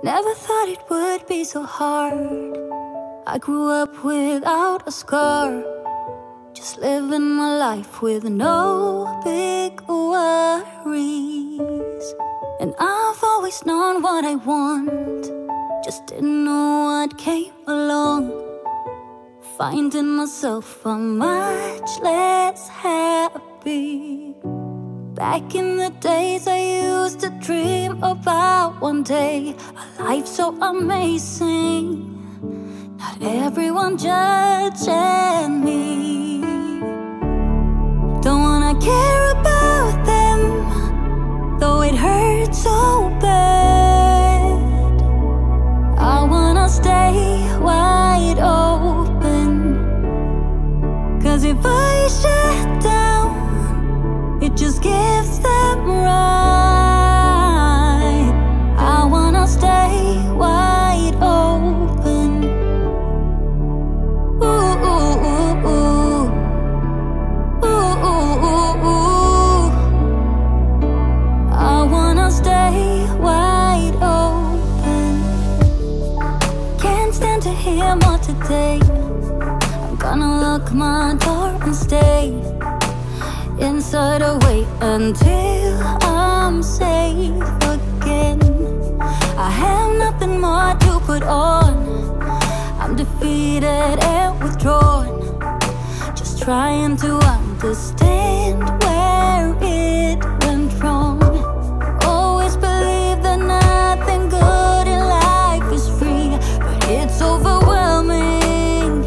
Never thought it would be so hard. I grew up without a scar, just living my life with no big worries. And I've always known what I want, just didn't know what came along. Finding myself much less happy. Back in the days I used to dream about one day a life so amazing, not everyone judging me. Don't wanna care about them, though it hurts so bad. I wanna stay wide open, 'cause if I shut down, it just gives them right. I wanna stay wide open. Ooh, ooh, ooh, ooh. Ooh, ooh, ooh, ooh. I wanna stay wide open. Can't stand to hear more today. I'm gonna lock my door and stay inside or wait until I'm safe again. I have nothing more to put on. I'm defeated and withdrawn, just trying to understand where it went wrong. Always believe that nothing good in life is free, but it's overwhelming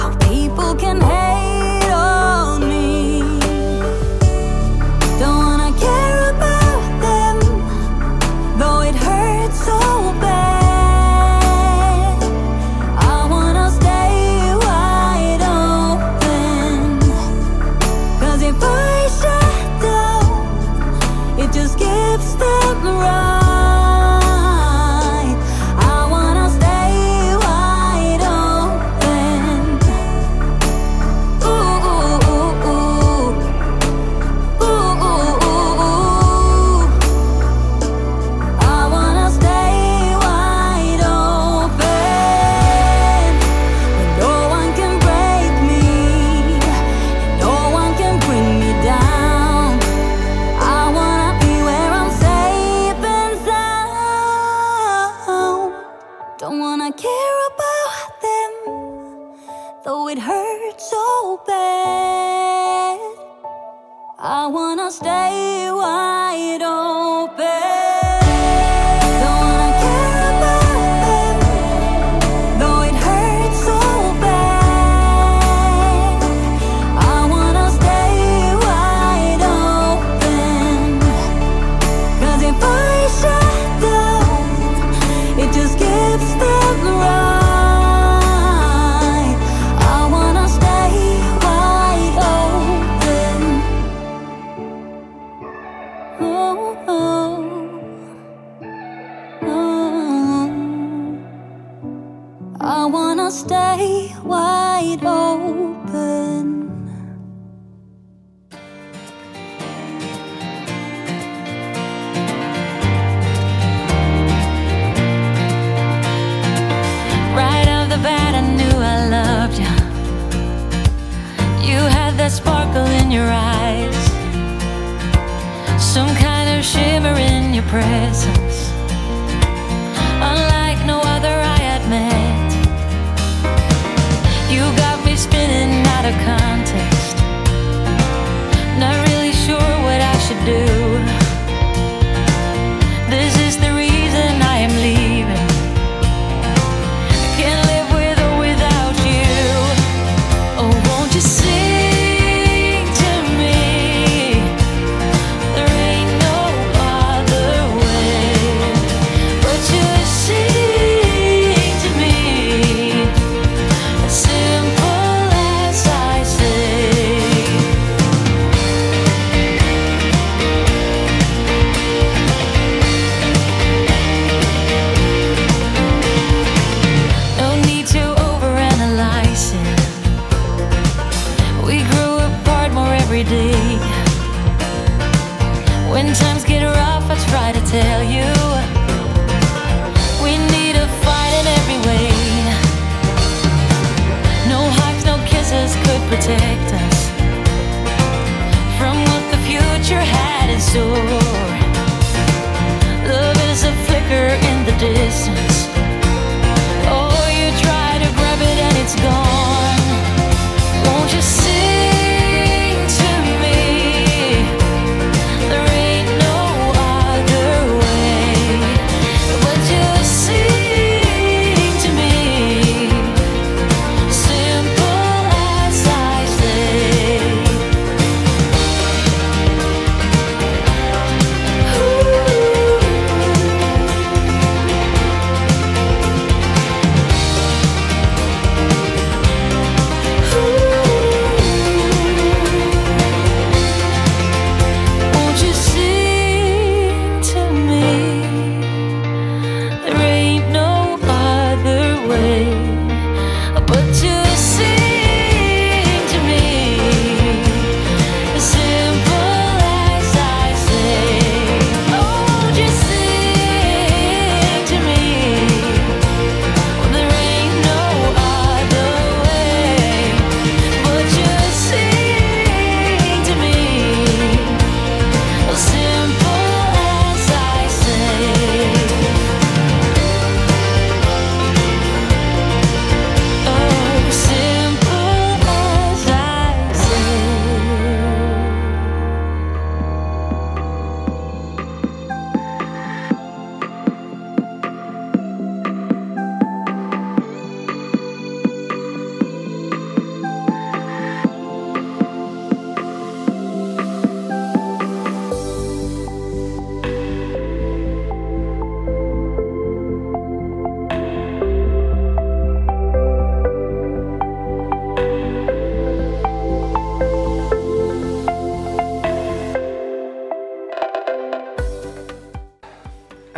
how people can hate on me. Don't wanna care about them, though it hurts so bad. I wanna stay wide open, 'cause if I shut down, it just gives them right. I wanna stay wide open. Ooh, ooh, ooh, ooh. Ooh, ooh, ooh, ooh. I wanna stay wide open, but no one can break me, no one can bring me down. I wanna be where I'm safe and sound. Don't wanna care about them, though it hurts so bad. I wanna stay wide open. Don't wanna care about them, though it hurts so bad. I wanna stay wide open, 'cause if I shut down, it just gives them right. I wanna stay wide open. Oh, oh, oh. I wanna stay wide open. Right off the bat, I knew I loved you. You had that sparkle in your eyes, some kind of shimmer in your presence, unlike no other I had met. You got me spinning out of context, not really sure what I should do. This is the reason I am leaving. Can't live with or without you. Oh, won't you sing to me? There ain't no other way but to sing to me, as simple as I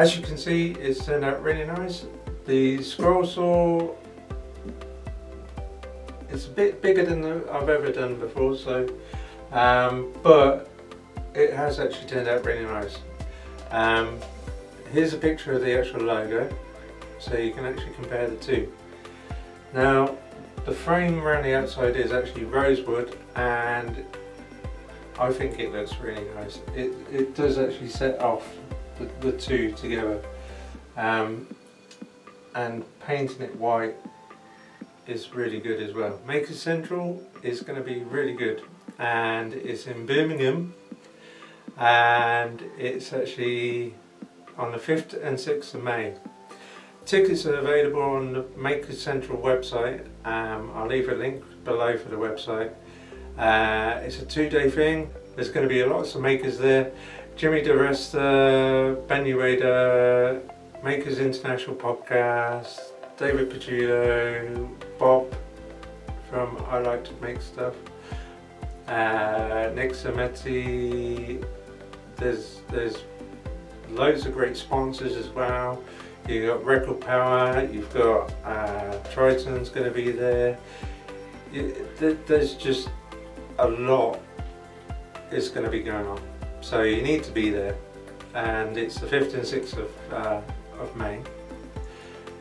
as you can see, it's turned out really nice. The scroll saw is a bit bigger than I've ever done before, so but it has actually turned out really nice. Here's a picture of the actual logo, so you can actually compare the two. Now, the frame around the outside is actually rosewood, and I think it looks really nice. It does actually set off the two together, and painting it white is really good as well. Maker Central is going to be really good, and it's in Birmingham, and it's actually on the 5th and 6th of May. Tickets are available on the Maker Central website. I'll leave a link below for the website. It's a 2-day thing. There's going to be lots of makers there. Jimmy DeResta, Ben Ueda, Makers International Podcast, David Pachulo, Bob from I Like to Make Stuff, Nick Zametti. There's loads of great sponsors as well. You've got Record Power, you've got Triton's going to be there. There's just a lot is going to be going on, so you need to be there. And it's the 5th and 6th of May,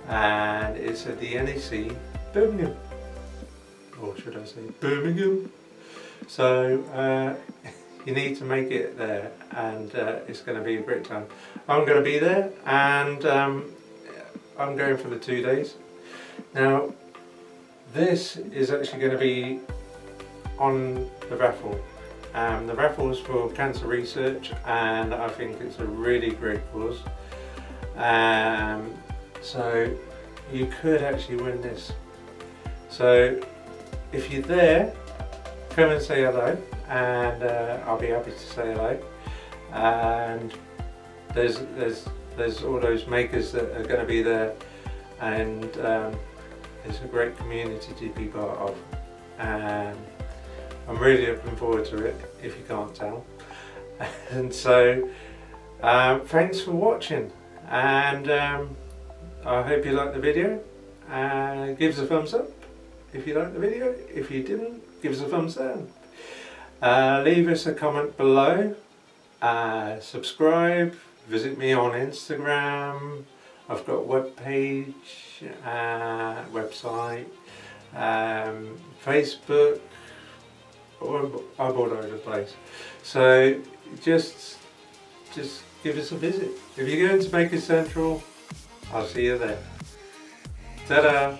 and it's at the NEC Birmingham, or should I say Birmingham. So you need to make it there, and it's going to be a great time. I'm going to be there, and I'm going for the 2 days. Now, this is actually going to be on the raffle. The raffle is for cancer research, and I think it's a really great cause. So you could actually win this. So if you're there, come and say hello, and I'll be happy to say hello. And there's all those makers that are going to be there, and it's a great community to be part of. I'm really looking forward to it, if you can't tell. And so thanks for watching, and I hope you liked the video. Give us a thumbs up if you liked the video. If you didn't, give us a thumbs down. Leave us a comment below. Subscribe. Visit me on Instagram. I've got a webpage, website, Facebook. I'm all over the place. So just give us a visit. If you're going to Maker Central, I'll see you there. Ta-da!